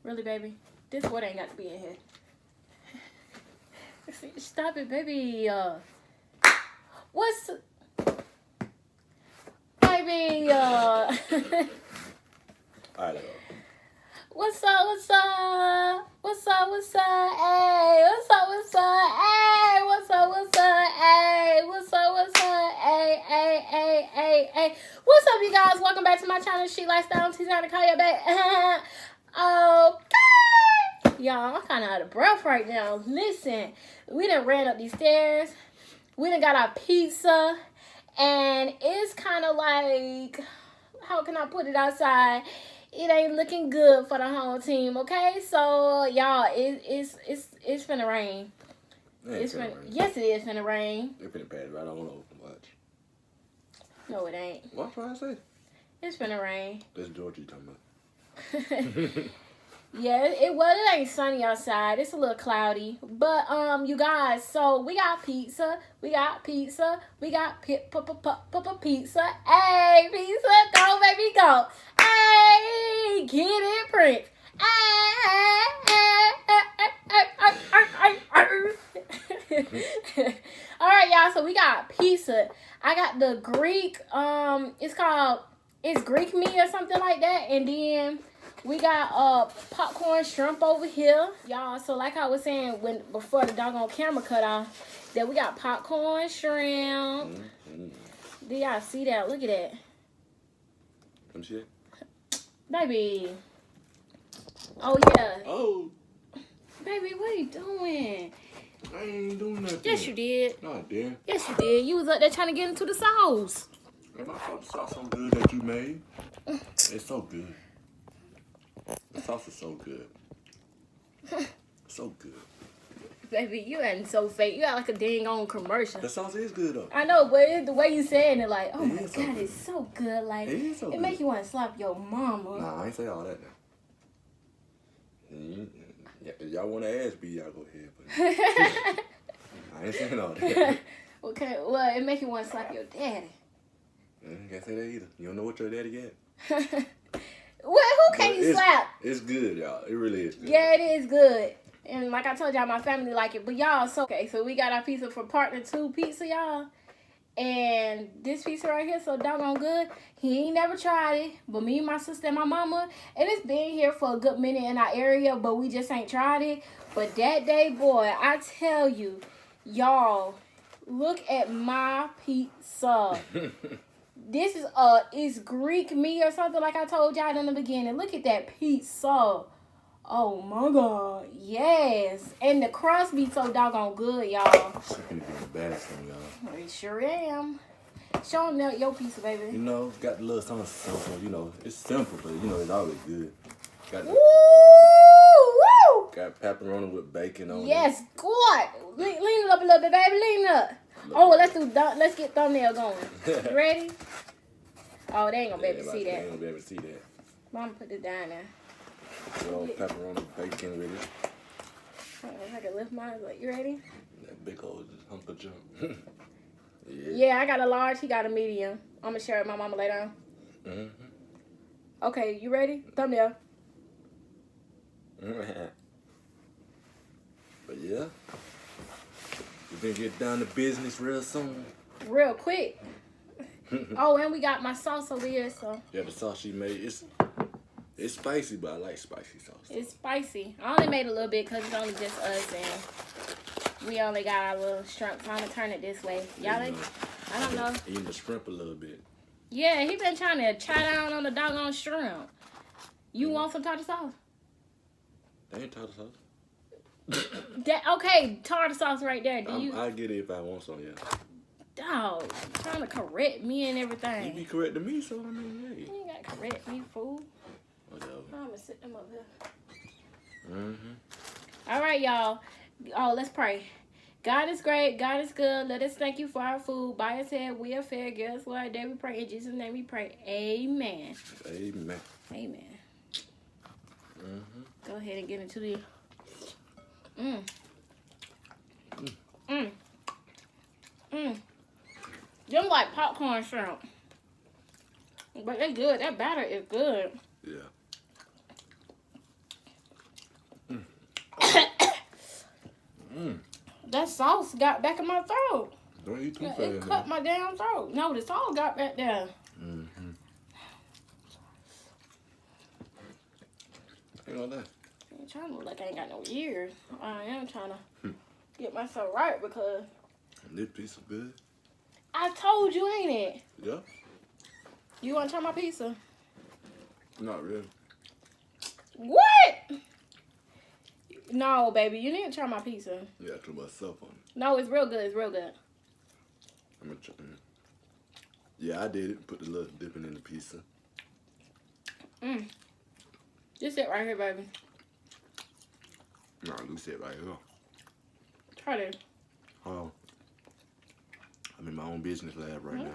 Really, baby? This water ain't got to be in here. Stop it, baby. What's... Baby, All right, What's up, what's up? What's up, what's up? Hey, what's up, what's up? Hey, what's up, what's up? Hey, what's up, what's up? Hey, hey, hey, hey, hey. What's up, you guys? Welcome back to my channel, She Lifestyle. She's trying to call you back. Okay. Y'all, I'm kind of out of breath right now. Listen, we done ran up these stairs. We done got our pizza. And it's kind of like, how can I put it outside? It ain't looking good for the whole team, okay? So, y'all, it's finna rain. It's finna rain. Yes, it is finna rain. It's finna pass right on over. Watch. No, it ain't. What trying to say? It's finna rain. That's George you talking about. Yeah, it ain't sunny outside. It's a little cloudy. But, you guys, so we got pizza. We got pizza. We got pizza. Hey, pizza, go, baby, go. Hey, get it, Prince. All right, y'all, so we got pizza. I got the Greek, it's Greek meat or something like that. And then we got popcorn shrimp over here, y'all. So like I was saying before the doggone camera cut off, that we got popcorn shrimp. Do y'all see that? Look at that. Let me see it. Baby. Oh yeah. Oh. Baby, what are you doing? I ain't doing nothing. Yes, you did. No, I didn't. Yes, you did. You was up there trying to get into the sauce. Man, I thought the sauce so good that you made. It's so good. The sauce is so good. So good. Baby, you ain't so fake. You got like a dang on commercial. The sauce is good though. I know, but the way you saying it, like, oh It my is so God, good. it's so good. Like, It is so it good. make you want to slap your mama. Nah, I ain't say all that now. If y'all want to ask me, y'all go ahead. But I ain't saying all that. Okay, well, it make you want to slap your daddy. Can't say that either. You don't know what your daddy got. Well, who can you slap? It's good, y'all. It really is good. Yeah, it is good. And like I told y'all, my family like it. But y'all, so we got our pizza from Partner 2 Pizza, y'all. And this pizza right here, so doggone good. He ain't never tried it, but me, my sister, and my mama. And it's been here for a good minute in our area, but we just ain't tried it. But that day, boy, I tell you, y'all, look at my pizza. This is it's Greek meat or something like I told y'all in the beginning. Look at that pizza. Oh my God, yes. And the crust be so doggone good, y'all. It's gonna be the baddest one, y'all. I sure am. Show them your pizza, baby. You know, got the little something simple. You know, it's simple, but you know, it's always good. Got the, Woo! got pepperoni with bacon on it. Yes, God. Lean it up a little bit, baby. Lean it up. Oh, let's get thumbnail going. You ready? Oh, they ain't gonna be able to see They that. ain't gonna be able to see that. Mama put it down there. Little pepperoni bacon with it. I don't know if I can lift mine. Like, you ready? That big old hunk of junk. Yeah, I got a large. He got a medium. I'm gonna share it with my mama later on. Mm-hmm. Okay, you ready? Thumbnail. But yeah, we're gonna get down to business real soon. Real quick. Oh, and we got my sauce over here, so. Yeah, the sauce she made, it's spicy, but I like spicy sauce. It's spicy. I only made a little bit because it's only just us and we only got our little shrimp. So I'm going to turn it this way. Y'all, I don't know. Eating the shrimp a little bit. Yeah, he been trying to chow down on the doggone shrimp. You want some tartar sauce? They ain't tartar sauce. Okay, tartar sauce right there. I'll get it if I want some, yeah. Dog, trying to correct me and everything. You be correcting me, so I mean, hey. You ain't got to correct me, fool. Whatever. I'm going to sit them up here. Mm-hmm. All right, y'all. Oh, let's pray. God is great. God is good. Let us thank you for our food. By his head, we are fed. Guess what? Day we pray. In Jesus' name we pray. Amen. Amen. Amen. Mm-hmm. Go ahead and get into the... Them like popcorn shrimp. But they good. That batter is good. Yeah. That sauce got back in my throat. Don't eat too fast. It cut my damn throat. No, the sauce got back there. Mm-hmm. Ain't all that. I'm trying to look like I ain't got no ears. I am trying to get myself right because This pizza good. I told you, ain't it? Yeah. You want to try my pizza? Not really. What? No, baby, you need to try my pizza. Yeah, I put myself on it. No, it's real good. It's real good. I'm gonna try. Yeah, I did it. Put the little dipping in the pizza. Just sit right here, baby. No, let me sit right here. Try this. Oh. I'm in my own business lab right now.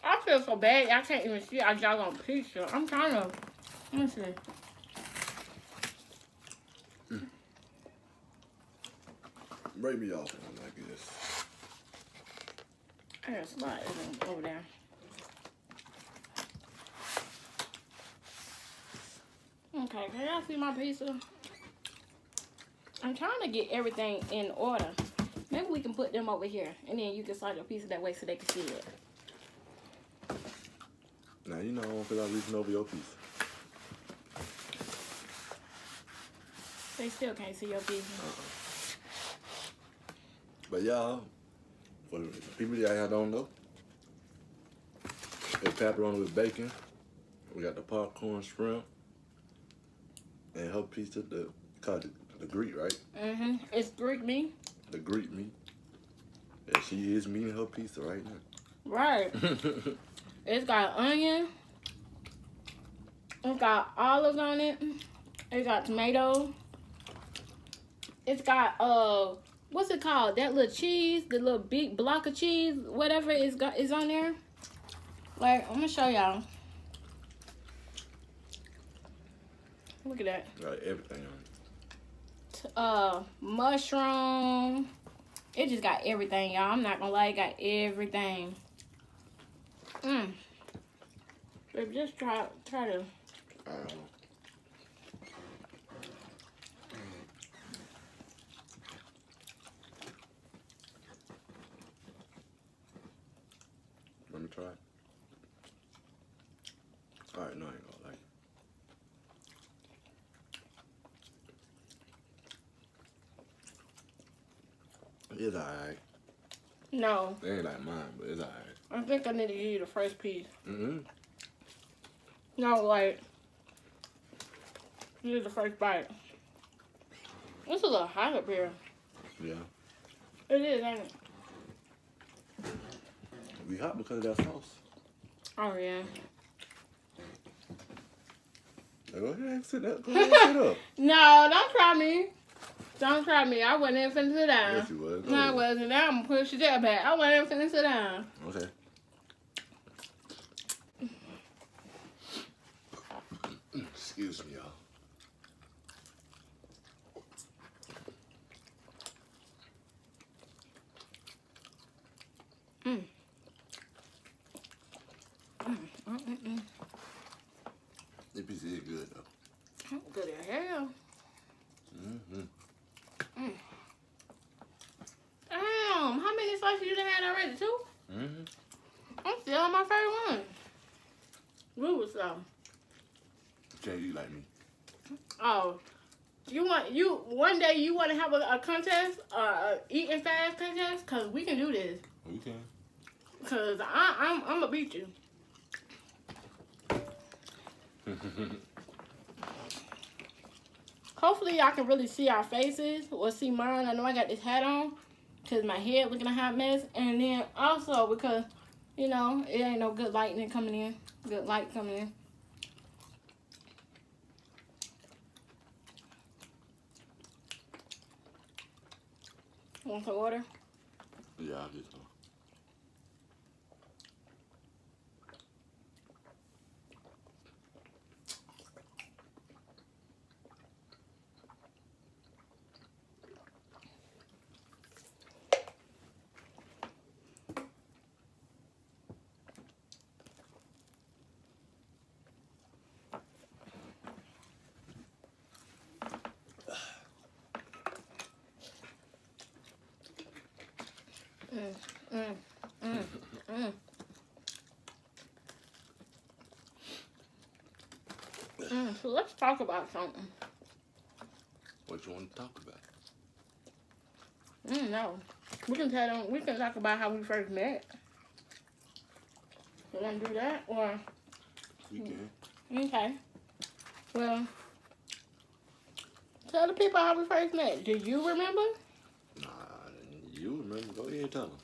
I feel so bad. I can't even see. I jog on pizza. I'm trying to. Let me see. Break me off one like this. There's a spot over there. Okay, can y'all see my pizza? I'm trying to get everything in order. Maybe we can put them over here, and then you can slice your pizza that way so they can see it. Now, you know I don't feel like reaching over your piece. They still can't see your pizza. But y'all, for the people that don't know, it's pepperoni with bacon. We got the popcorn shrimp. And her pizza, called the Greek, right? Mm-hmm. It's Greek meat. The Greek meat. And she is me and her pizza right now. Right. It's got onion. It's got olives on it. It got tomato. It's got what's it called? That little cheese, the little big block of cheese, whatever is on there. Like, I'm gonna show y'all. Look at that. Got everything on it. Mushroom. It just got everything, y'all. I'm not gonna lie, it got everything. Baby, just try to. Let me try it. Alright, no, I ain't gonna like it. It's alright. No. It ain't like mine, but it's alright. I think I need to give you the first piece. Mm-hmm. No, like, this is the first bite. It's a little hot up here. Yeah. It is, ain't it? We hot because of that sauce. Oh, yeah. Now go ahead, sit up. Go ahead, sit up. No, don't try me. Don't try me. I wasn't even finna sit down. Yes, you was. Go No, I ahead. wasn't. Now I'm gonna push your tail back. I wasn't even finna sit down. Okay. Excuse me, y'all. This piece is good, though. Good as hell. Damn, how many slices you done had already? 2? I'm still on my favorite one. What was some? Can't eat like me. Oh, one day you want to have a contest, eating fast contest? Cause we can do this. We can. Cause I'm gonna beat you. Hopefully y'all can really see our faces or see mine. I know I got this hat on because my head looking a hot mess. And then also because, you know, it ain't no good lighting coming in. Good light coming in. Want some water? Yeah, I'll get some. So let's talk about something. What you want to talk about? No. We can tell them. We can talk about how we first met. You want to do that, or We can. okay? Well, tell the people how we first met. Do you remember? Nah, you remember? Go ahead, tell them.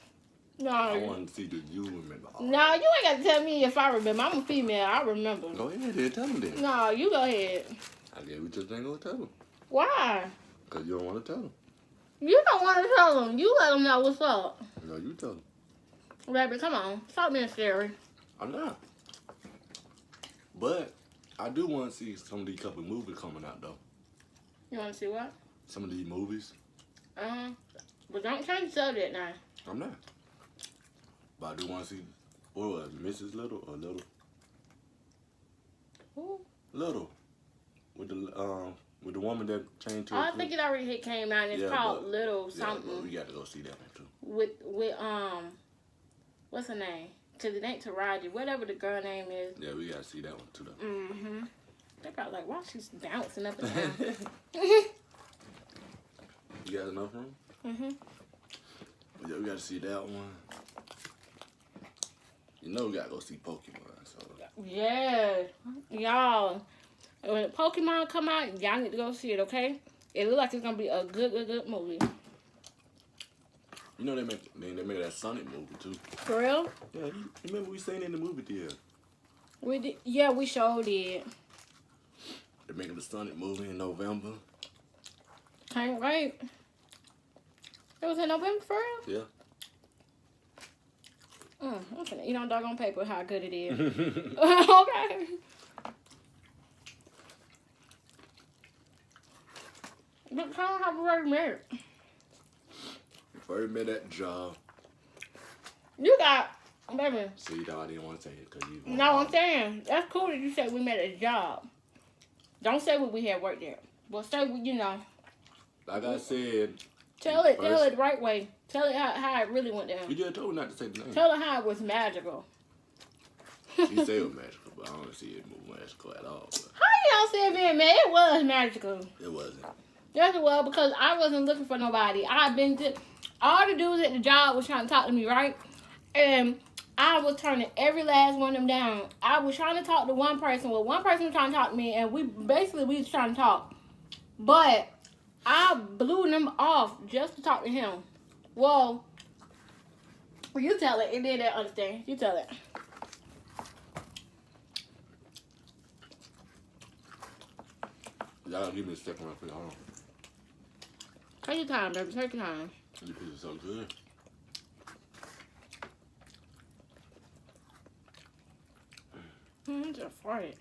No. I want to see that you remember. No, you ain't got to tell me if I remember. I'm a female. I remember. Go ahead, then. Tell them then. No, you go ahead. I guess we just ain't gonna tell them. Why? Because you don't want to tell them. You don't want to tell them. You let them know what's up. No, you tell them. Baby, come on. Stop being scary. I'm not. But I do want to see some of these couple movies coming out, though. You want to see what? Some of these movies. But don't change the subject now. I'm not. But I do want to see, what was it, Mrs. Little or Little? Who? Little. With the woman that changed to Oh, I think it already came out. And it's called Little Yeah, something. but we got to go see that one, too. With what's her name? Because it ain't Taraji. Whatever the girl name is. Yeah, we got to see that one, too, though. Mm-hmm. They're probably like, why she's bouncing up and down? You got enough room? Mm-hmm. Yeah, we got to see that one. You know we got to go see Pokemon, so. Yeah. Y'all. When Pokemon come out, y'all need to go see it, okay? It looks like it's going to be a good movie. You know they make that Sonic movie, too. For real? Yeah, you remember we seen it in the movie theater. We did. Yeah, we sure did. They're making the Sonic movie in November. Can't wait. It was in November, for real? Yeah. I'm finna eat on doggone paper how good it is. Okay. But tell them how we were married. First met at the job. You got, baby. See, though, I didn't want to say it because you. No, I'm saying, that's cool that you said we met at a job. Don't say what we had worked there. Well, say, you know. Like I said. Tell it the right way. Tell it how it really went down. You just told me not to say the name. Tell it how it was magical. She said it was magical, but I don't see it magical at all. But How y'all say it being mad? It was magical. it wasn't. Yes, it was, because I wasn't looking for nobody. All the dudes at the job was trying to talk to me, right? And I was turning every last one of them down. I was trying to talk to one person. Well, one person was trying to talk to me, and we was trying to talk. But I blew them off just to talk to him. Well, you tell it, and then they understand. You tell it. Y'all give me a second right quick. Hold on. Take your time, baby. Take your time. You piece of something good. Just fart.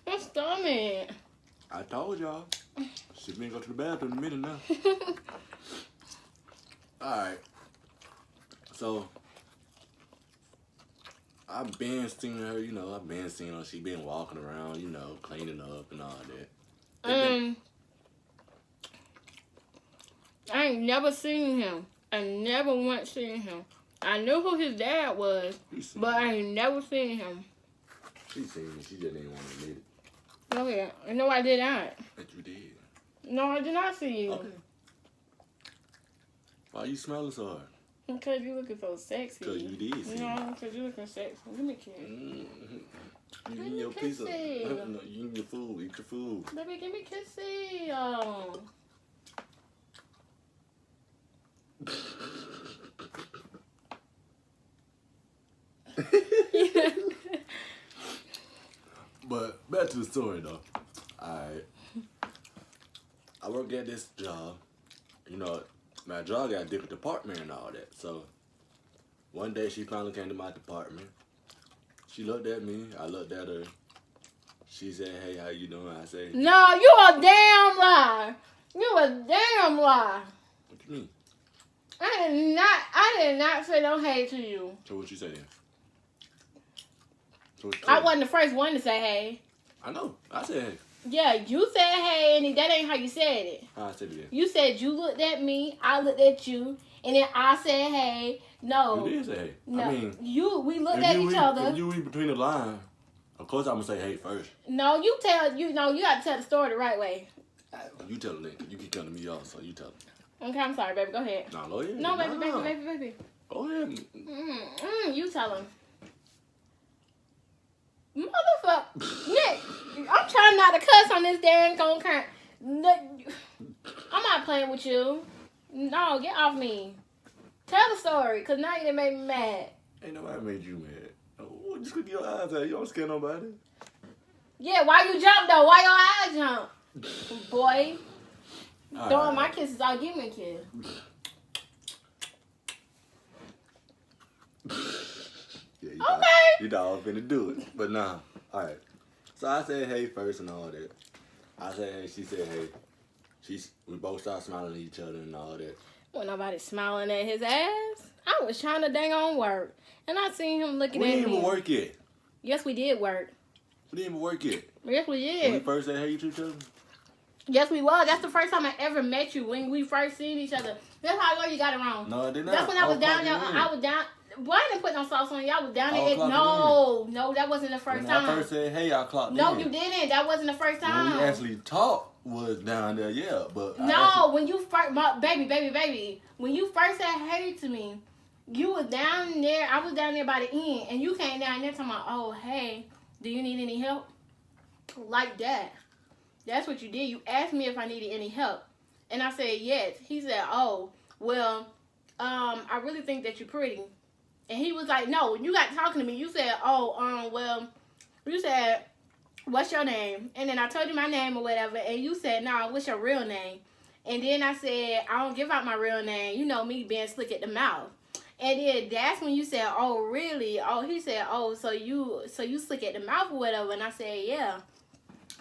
My stomach. I told y'all. She been go to the bathroom in a minute now. Alright. So, I've been seeing her, she been walking around, cleaning up and all that. I ain't never seen him. I never once seen him. I knew who his dad was, but I ain't never seen him. She seen me. She just didn't want to admit it. Okay. No, I did not. But you did. No, I did not see you. Okay. Why you smelling so hard? Because you looking so sexy. Because you did see me. No, because you looking sexy. Give me a kiss. Mm-hmm. You Give eat me your pizza. kissy. No, you eat your food. Eat your food. Baby, give me kissy. Oh. But back to the story though. I work at this job. My job got a different department and all that. So one day she finally came to my department. She looked at me. I looked at her. She said, "Hey, how you doing?" I said, No, you a damn lie. You a damn lie. "What you mean?" I did not say no hey to you. So what you say then? So what you I say? wasn't the first one to say hey. I know. I said, "Hey." Yeah, you said hey, and that ain't how you said it. I said it again. You said you looked at me, I looked at you, and then I said hey. No. You did say hey. No. I mean, we looked at each other. If you read between the lines, of course I'm gonna say hey first. No, you got to tell the story the right way. You tell the link. You keep cutting me off, so you tell them. Okay, I'm sorry, baby. Go ahead. No, go ahead. No, baby. Go ahead. You tell him. Motherfucker. Nick, I'm trying not to cuss on this damn concurrent. I'm not playing with you. No, get off me. Tell the story, because now you done made me mad. Ain't nobody made you mad. Oh, just look at your eyes out. You don't scare nobody. Yeah, why you jump, though? Why your eyes jump? Boy. Throwing my kisses out. Give me a kiss. Yeah, Okay. You thought I was finna do it. But nah. Alright. So I said hey first and all that. I said hey, she said hey. We both started smiling at each other and all that. Wasn't nobody smiling at his ass. I was trying to dang on work. And I seen him looking at me. We didn't even work yet. Yes, we did work. We didn't even work yet. Yes, we did. When we first said hey to each other? Yes, we was. That's the first time I ever met you, when we first seen each other. That's how I know you got it wrong. No, I did not. That's when I was down there. I was down. Boy, I didn't put no sauce on you. I was down there. No, that wasn't the first time. When I first said hey, I clocked in. No, you didn't. That wasn't the first time. When we actually talked was down there, yeah. But when you first, baby, when you first said hey to me, you was down there. I was down there by the end, and you came down there talking about, oh, hey, do you need any help? Like that. That's what you did. You asked me if I needed any help, and I said yes. He said, oh, well, I really think that you're pretty. And he was like, no, when you got talking to me, you said, oh, well, you said, what's your name? And then I told you my name or whatever, and you said, nah, what's your real name? And then I said, I don't give out my real name. You know me being slick at the mouth. And then that's when you said, oh, really? Oh, he said, oh, so you slick at the mouth or whatever. And I said, yeah.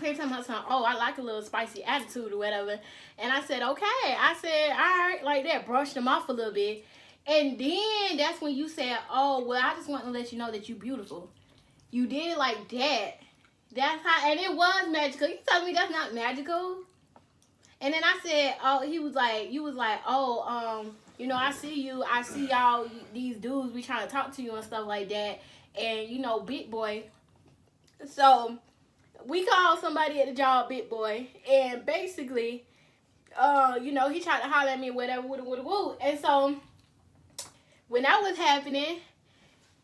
He told me something, oh, I like a little spicy attitude or whatever. And I said, okay. I said, all right, like that. Brushed him off a little bit. And then that's when you said, oh, well, I just want to let you know that you're beautiful. You did it like that. That's how, and it was magical. You told me that's not magical. And then I said, oh, you was like, oh, you know, I see y'all, these dudes be trying to talk to you and stuff like that. And, you know, big boy. So we called somebody at the job big boy. And basically, you know, he tried to holler at me, whatever, woo. And so when that was happening,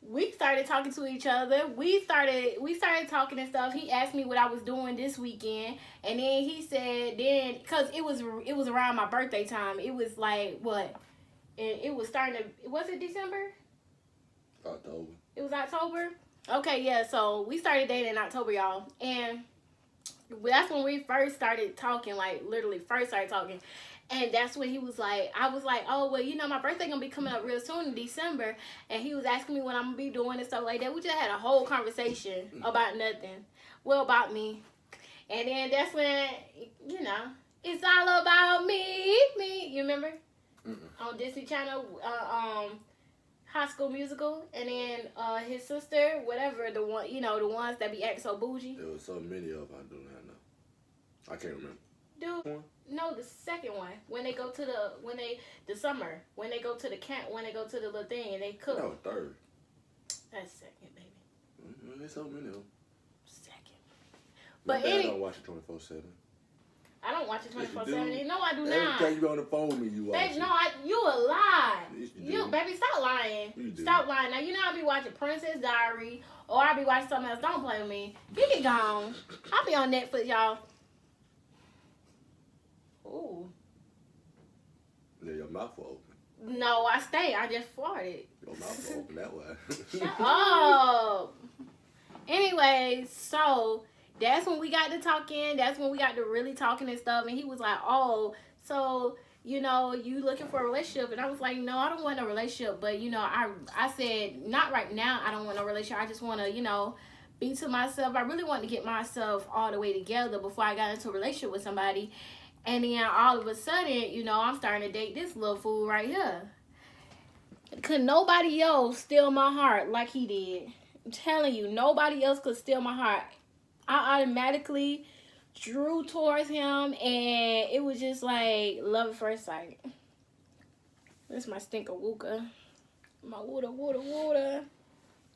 we started talking to each other. We started talking and stuff. He asked me what I was doing this weekend, and then he said, because it was around my birthday time. It was like what? And it was starting to. Was it December? October. It was October. Okay, yeah. So we started dating in October, y'all, and that's when we first started talking. Like literally, first started talking. And that's when he was like, I was like, oh, well, you know, my birthday gonna be coming up real soon in December. And he was asking me what I'm gonna be doing and stuff like that. We just had a whole conversation about nothing. Well, about me. And then that's when, you know, it's all about me. You remember? On Disney Channel, High School Musical. And then his sister, whatever, the one, you know, the ones that be acting so bougie. There was so many of them I do not know. I can't remember. Dude. No, the second one. When they go to the summer. When they go to the camp, when they go to the little thing and they cook. No, third. That's second, baby. There's so many of them. Second. But I don't watch it 24/7. I don't watch it 24/7. Yes, No, I do not. Every time you on the phone with me, you watch baby, it. no, you a lie. Yes, You baby, stop lying. You do. Stop lying. Now you know I be watching Princess Diary or I be watching something else. Don't play with me. You be gone. I'll be on Netflix, y'all. Ooh. Yeah, your mouth will open. No, I stay. I just farted. Your mouth will open that way. Shut up. Anyway, so that's when we got to talking. That's when we got to really talking and stuff. And he was like, oh, so, you know, you looking for a relationship? And I was like, no, I don't want a relationship. But, you know, I said, not right now. I don't want a relationship. I just want to, you know, be to myself. I really want to get myself all the way together before I got into a relationship with somebody. And then all of a sudden, you know, I'm starting to date this little fool right here. Could nobody else steal my heart like he did. I'm telling you, nobody else could steal my heart. I automatically drew towards him, and it was just like love at first sight. This is my stinker wooka. My water.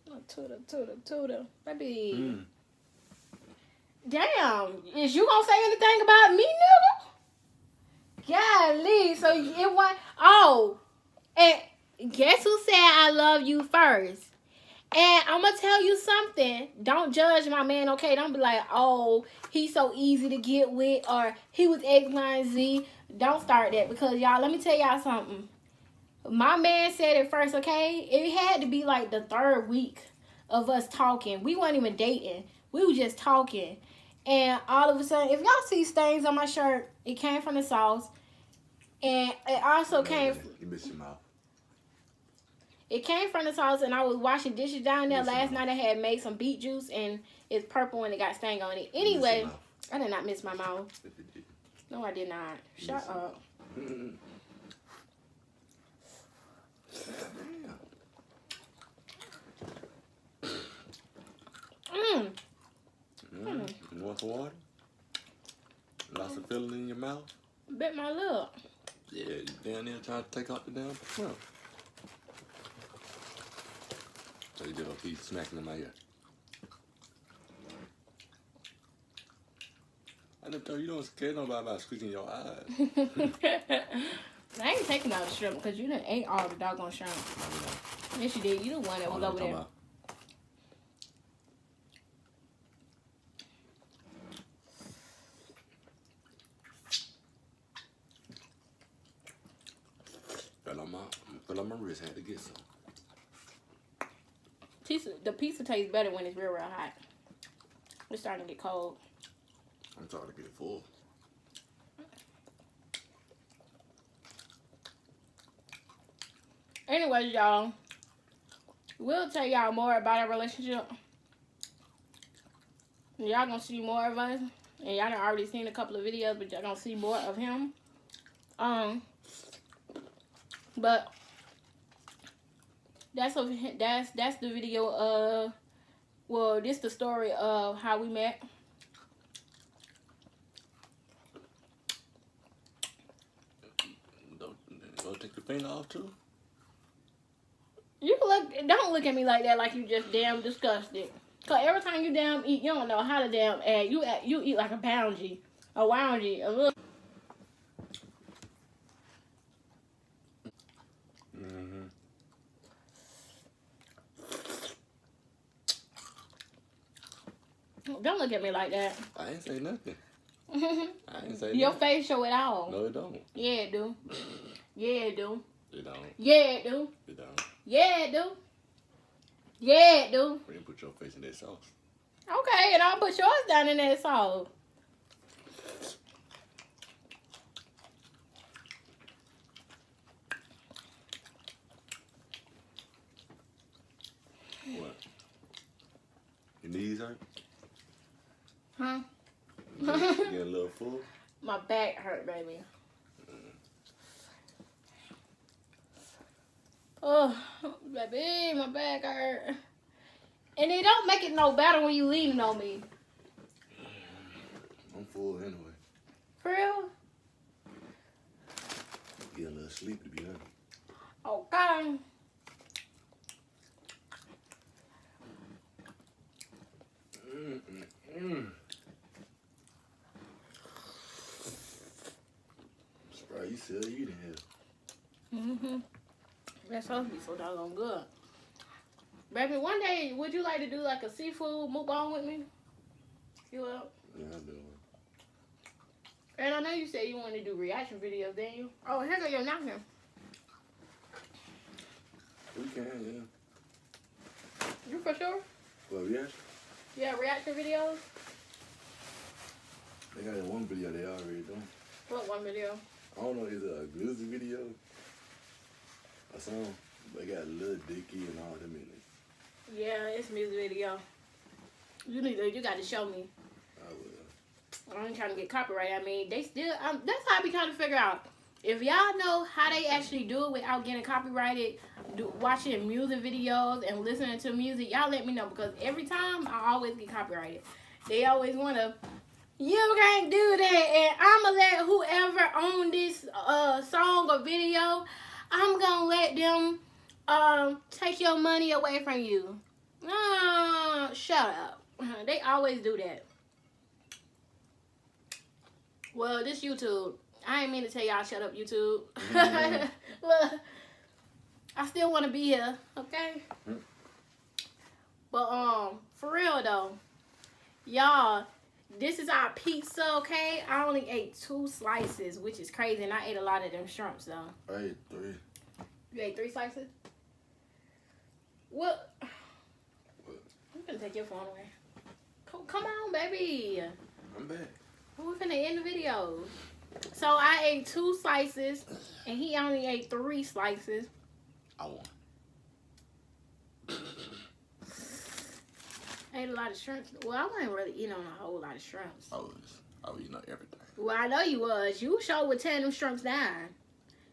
My tutor. Baby. Damn. Is you gonna say anything about me, nigga? Golly. So it went. Oh. And guess who said I love you first? And I'm going to tell you something. Don't judge my man, okay? Don't be like, oh, he's so easy to get with, or he was X, Y, and Z. Don't start that, because, y'all, let me tell y'all something. My man said it first, okay? It had to be like the 3rd week of us talking. We weren't even dating. We were just talking. And all of a sudden, if y'all see stains on my shirt, it came from the sauce. And it also came... You missed your mouth. It came from the sauce, and I was washing dishes down there last night. I had made some beet juice, and it's purple, and it got stain on it. Anyway, I did not miss my mouth. No, I did not. Shut up. You want some water? Lots of feeling in your mouth? Bit my lip. Yeah, you down there trying to take out the damn shrimp. So you did a piece smacking in my ear. I never told you don't scare nobody about squeezing your eyes. I ain't taking out the shrimp because you done ate all the doggone shrimp. Yes, you did. You the one that was over there. Fell on my wrist. Had to get some. The pizza tastes better when it's real hot. It's starting to get cold. I'm starting to get full. Anyways, y'all, we'll tell y'all more about our relationship. Y'all gonna see more of us. And y'all done already seen a couple of videos, but y'all gonna see more of him. But that's the video of, well, this the story of how we met. Don't take your finger off too. Don't look at me like that, like you just damn disgusted. Cause every time you damn eat, you don't know how to damn act. You eat like a boungy, a woungy, a little. Don't look at me like that. I ain't say nothing. I ain't say Your nothing. face show it all. No, it don't. Yeah, it do. Yeah, it do. It don't. Yeah, it do. It don't. Yeah, it do. Yeah, it do. We didn't put your face in that sauce. Okay, and I'll put yours down in that sauce. What? Your knees hurt? Huh? You get a little full? My back hurt, baby. Oh, baby, my back hurt. And it don't make it no better when you leaning on me. I'm full anyway. For real? Get a little sleep to be honest. Okay. Sprite, you still eating here. That's supposed to be so doggone good. Baby, one day, would you like to do like a seafood mukbang with me? You up? Yeah, I do. And I know you said you want to do reaction videos, didn't you? Oh, here go your napkin. We can, yeah. You for sure? Well, yeah. Yeah, reaction videos? They got that one video they already done. What one video? I don't know, is it a music video? A song? They got Lil Dicky and all them in it. Yeah, it's music video. You got to show me. I will. I ain't trying to get copyright. I mean, they still. That's how I be trying to figure out if y'all know how they actually do it without getting copyrighted. Watching music videos and listening to music, y'all let me know, because every time I always get copyrighted. They always want to You can't do that. And I'ma let whoever own this song or video, I'm gonna let them take your money away from you. Shut up. They always do that. Well, this YouTube. I ain't mean to tell y'all shut up, YouTube. Look, I still want to be here, okay? But for real though, y'all, this is our pizza, okay? I only ate 2 slices, which is crazy, and I ate a lot of them shrimps though. I ate 3. You ate 3 slices? What? I'm gonna take your phone away. Come on, baby. I'm back. We're finna end the video. So I ate 2 slices, and he only ate 3 slices. I won. I ate a lot of shrimps. Well, I wasn't really eating on a whole lot of shrimps. I was eating up everything. Well, I know you was. You sure would tear them shrimps down.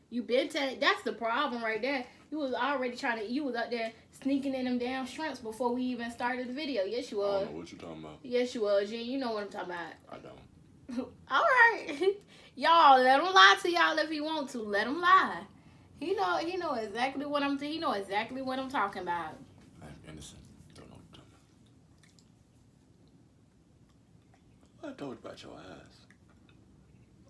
You been tearing. That's the problem right there. You was already trying to. You was up there sneaking in them damn shrimps before we even started the video. Yes, you I was. don't know what you talking about. Yes, you was. You know what I'm talking about. I don't. All right, y'all. Let him lie to y'all if he want to. Let him lie. He know exactly what I'm. He know exactly what I'm talking about. I'm innocent. Don't know what I'm talking about. I told you about your eyes.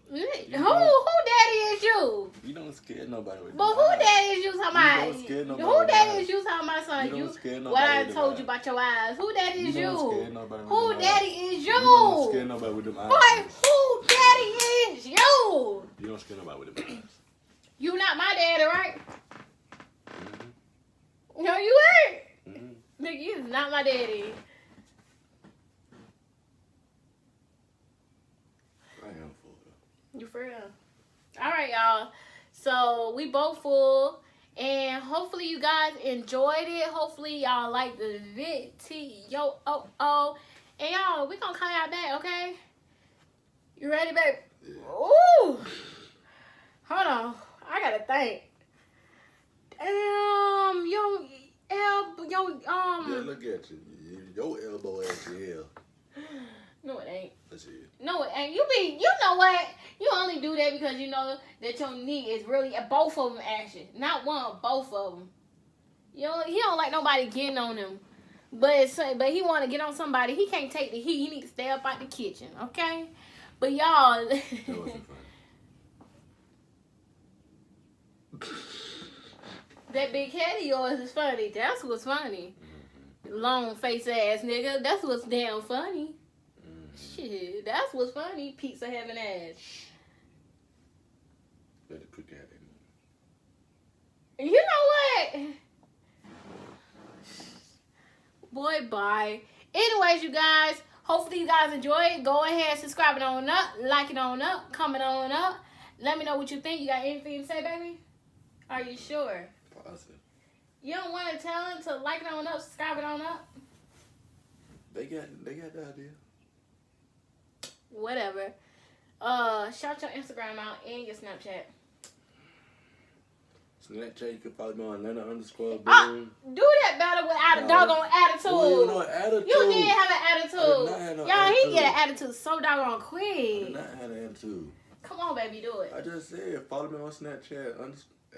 Who daddy is you? You don't scare nobody with But them who eyes. daddy is you talking about? You don't scare nobody Who with daddy them is you talking about, son? You don't scare nobody What I with them told eyes. you about your eyes. Who daddy is You you? don't scare nobody with Who them daddy eyes. is You don't scare you? nobody with them eyes. Boy, who daddy is you? You don't scare nobody with them eyes. You not my daddy, right? Mm-hmm. No, you ain't. Mm-hmm. Nigga, you is not my daddy. I am full. You for real? All right, y'all. So we both full, and hopefully you guys enjoyed it. Hopefully y'all like the video. And y'all, we gonna call y'all back, okay? You ready, babe? Yeah. Ooh. Hold on. I gotta think. Damn, Yeah, look at you. Your elbow at your heel. No, it ain't. Let's see it. No, it ain't. You know what? You only do that because you know that your knee is really both of them actually, not one, both of them. He don't like nobody getting on him, but he want to get on somebody. He can't take the heat. He need to stay up out the kitchen, okay? But y'all, That wasn't funny. that big head of yours is funny. That's what's funny. Mm-hmm. Long face ass nigga. That's what's damn funny. Mm-hmm. Shit, that's what's funny. Pizza having ass. Let the cookie have that You know what? Boy, bye. Anyways, you guys, hopefully you guys enjoy it. Go ahead, subscribe it on up, like it on up, comment on up. Let me know what you think. You got anything to say, baby? Are you sure? Positive. You don't want to tell them to like it on up, subscribe it on up? They got the idea. Whatever. Shout your Instagram out and your Snapchat. Snapchat, you can follow me on Atlanta _boom. Do that better without a doggone attitude. Oh, you know, attitude. You did have an I did attitude. not have no Y'all, he attitude. get an attitude so doggone I did quick. not have an attitude. Come on, baby, do it. I just said, follow me on Snapchat,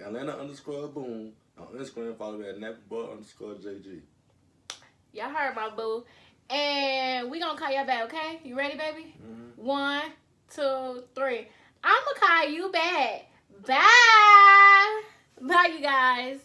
Atlanta _boom. On Instagram, follow me at nappyboy_JG. Y'all heard my boo. And we gonna call y'all back, okay? You ready, baby? Mm-hmm. 1, 2, 3. I'm gonna call you back. Bye. Bye, you guys.